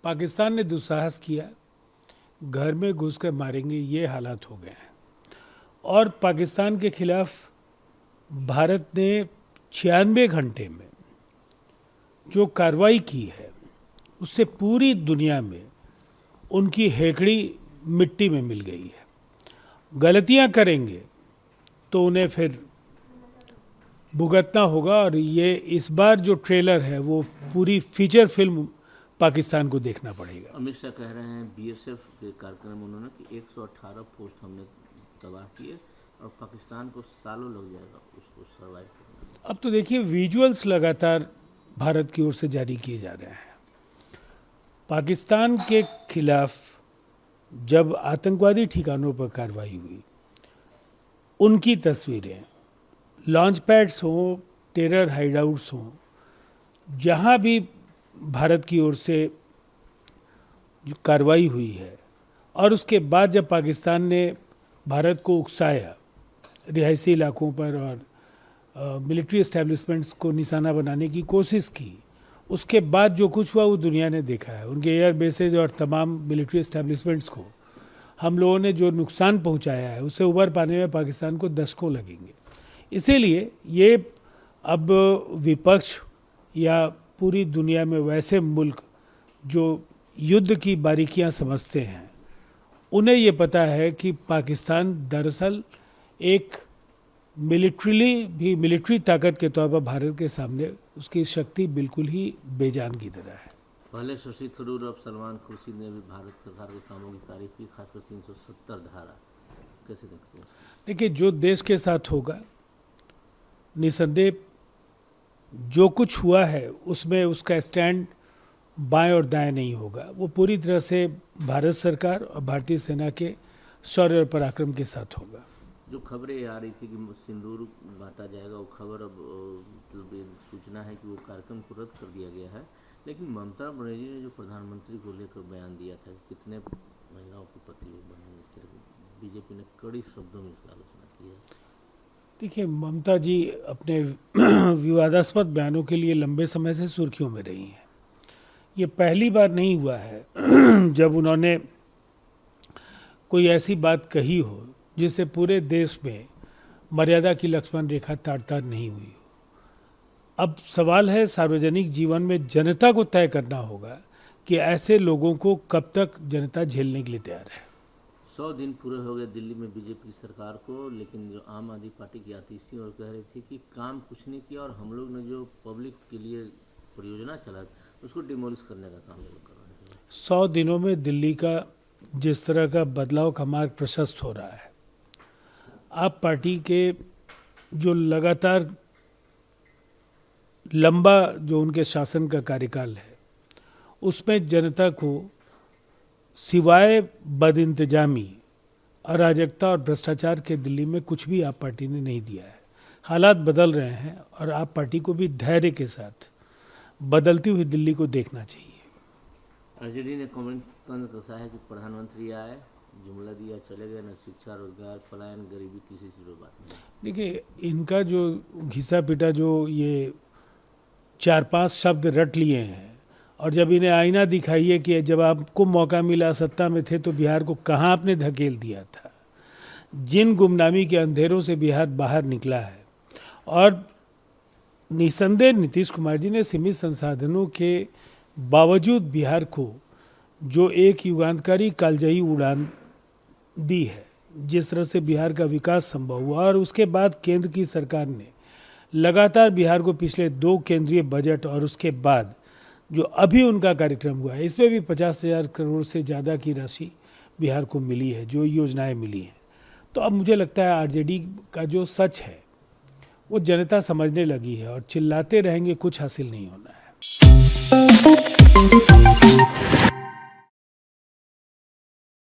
पाकिस्तान ने दुस्साहस किया, घर में घुस कर मारेंगे, ये हालात हो गए हैं। और पाकिस्तान के खिलाफ भारत ने 96 घंटे में जो कार्रवाई की है उससे पूरी दुनिया में उनकी हेकड़ी मिट्टी में मिल गई है। गलतियां करेंगे तो उन्हें फिर भुगतना होगा। और ये इस बार जो ट्रेलर है वो पूरी फीचर फिल्म पाकिस्तान को देखना पड़ेगा। अमित शाह कह रहे हैं बीएसएफ के कार्यक्रम उन्होंने कि 118 पोस्ट हमने तबाह किए और पाकिस्तान को सालों लग जाएगा उसको सर्वाइव करने में। अब तो देखिए विजुअल्स लगातार भारत की ओर से जारी किए जा रहे हैं। पाकिस्तान के खिलाफ जब आतंकवादी ठिकानों पर कार्रवाई हुई, उनकी तस्वीरें, लॉन्च पैड्स हों, टेरर हाइडआउट्स हों, जहां भी भारत की ओर से जो कार्रवाई हुई है, और उसके बाद जब पाकिस्तान ने भारत को उकसाया रिहायशी इलाकों पर और मिलिट्री एस्टेब्लिशमेंट्स को निशाना बनाने की कोशिश की, उसके बाद जो कुछ हुआ वो दुनिया ने देखा है। उनके एयर बेसेज और तमाम मिलिट्री एस्टेब्लिशमेंट्स को हम लोगों ने जो नुकसान पहुंचाया है उससे उबर पाने में पाकिस्तान को दशकों लगेंगे। इसीलिए ये अब विपक्ष या पूरी दुनिया में वैसे मुल्क जो युद्ध की बारीकियां समझते हैं, उन्हें ये पता है कि पाकिस्तान दरअसल एक मिलिट्री ताकत के तौर पर भारत के सामने उसकी शक्ति बिल्कुल ही बेजान की तरह है। पहले शशि थरूर, अब सलमान खुर्शीद ने भी भारत सरकार के कामों की तारीफ की, खासकर 370 धारा। कैसे देखते हैं? देखिए, जो देश के साथ होगा, निसंदेह जो कुछ हुआ है उसमें उसका स्टैंड बाएं और दाएं नहीं होगा। वो पूरी तरह से भारत सरकार और भारतीय सेना के शौर्य और पराक्रम के साथ होगा। जो खबरें आ रही थी कि सिंदूर बांटा जाएगा, वो खबर अब मतलब सूचना है कि वो कार्यक्रम को रद्द कर दिया गया है। लेकिन ममता बनर्जी ने जो प्रधानमंत्री को लेकर बयान दिया था कि कितने महिलाओं के पति बने, इस तरह की बीजेपी ने कड़ी शब्दों में इसकी आलोचना की है। देखिए, ममता जी अपने विवादास्पद बयानों के लिए लंबे समय से सुर्खियों में रही हैं। ये पहली बार नहीं हुआ है जब उन्होंने कोई ऐसी बात कही हो जिससे पूरे देश में मर्यादा की लक्ष्मण रेखा तार तार नहीं हुई हो। अब सवाल है, सार्वजनिक जीवन में जनता को तय करना होगा कि ऐसे लोगों को कब तक जनता झेलने के लिए तैयार है। 100 दिन पूरे हो गए दिल्ली में बीजेपी की सरकार को, लेकिन जो आम आदमी पार्टी की आतिशी और कह रही थी कि काम कुछ नहीं किया और हम लोग ने जो पब्लिक के लिए परियोजना चला उसको डिमोलिश करने का काम कर रहे हैं। 100 दिनों में दिल्ली का जिस तरह का बदलाव का मार्ग प्रशस्त हो रहा है, आप पार्टी के जो लगातार लंबा जो उनके शासन का कार्यकाल है उसमें जनता को सिवाय बदइंतजामी, अराजकता और भ्रष्टाचार के दिल्ली में कुछ भी आप पार्टी ने नहीं दिया है। हालात बदल रहे हैं और आप पार्टी को भी धैर्य के साथ बदलती हुई दिल्ली को देखना चाहिए। आरजेडी ने कमेंट कसा है कि प्रधानमंत्री आए, जुमला दिया, चले गए, न शिक्षा, रोजगार, पलायन, गरीबी, किसी से बात नहीं। देखिए, इनका जो घिसा पिटा जो ये 4-5 शब्द रट लिए हैं, और जब इन्हें आईना दिखाइए कि जब आपको मौका मिला, सत्ता में थे, तो बिहार को कहाँ आपने धकेल दिया था। जिन गुमनामी के अंधेरों से बिहार बाहर निकला है, और निसंदेह नीतीश कुमार जी ने सीमित संसाधनों के बावजूद बिहार को जो एक युगांतकारी कालजयी उड़ान दी है, जिस तरह से बिहार का विकास संभव हुआ, और उसके बाद केंद्र की सरकार ने लगातार बिहार को पिछले 2 केंद्रीय बजट और उसके बाद जो अभी उनका कार्यक्रम हुआ है, इसमें भी 50,000 करोड़ से ज़्यादा की राशि बिहार को मिली है, जो योजनाएं मिली हैं। तो अब मुझे लगता है आरजेडी का जो सच है वो जनता समझने लगी है, और चिल्लाते रहेंगे कुछ हासिल नहीं होना है।